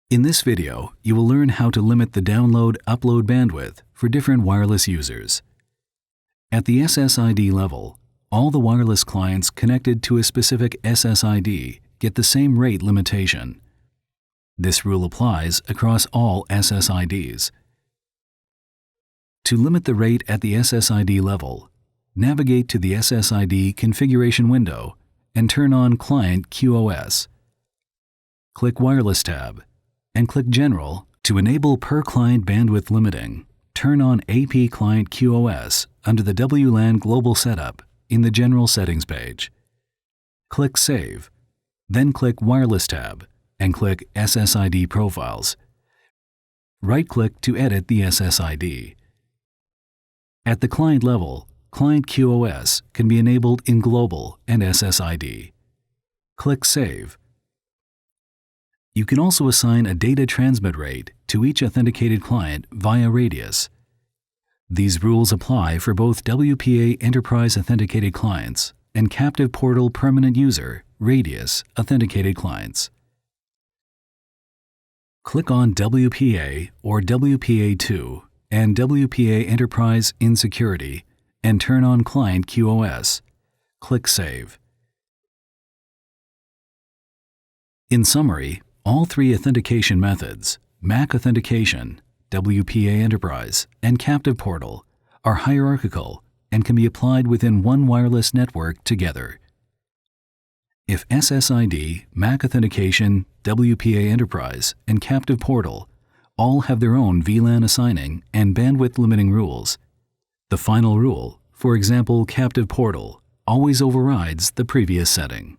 In this video, you will learn how to limit the download-upload bandwidth for different wireless users. At the SSID level, all the wireless clients connected to a specific SSID get the same rate limitation. This rule applies across all SSIDs. To limit the rate at the SSID level, navigate to the SSID configuration window and turn on Client QoS. Click Wireless tab and click General to enable per-client bandwidth limiting. Turn on AP Client QoS under the WLAN Global Setup in the General Settings page. Click Save, then click Wireless tab and click SSID Profiles. Right-click to edit the SSID. At the client level, Client QoS can be enabled in Global and SSID. Click Save. You can also assign a data transmit rate to each authenticated client via Radius. These rules apply for both WPA Enterprise Authenticated Clients and Captive Portal Permanent User Radius Authenticated Clients. Click on WPA or WPA2 and WPA Enterprise in Security and turn on Client QoS. Click Save. In summary, all three authentication methods, MAC Authentication, WPA Enterprise, and Captive Portal, are hierarchical and can be applied within one wireless network together. If SSID, MAC Authentication, WPA Enterprise, and Captive Portal all have their own VLAN assigning and bandwidth limiting rules, the final rule, for example Captive Portal, always overrides the previous setting.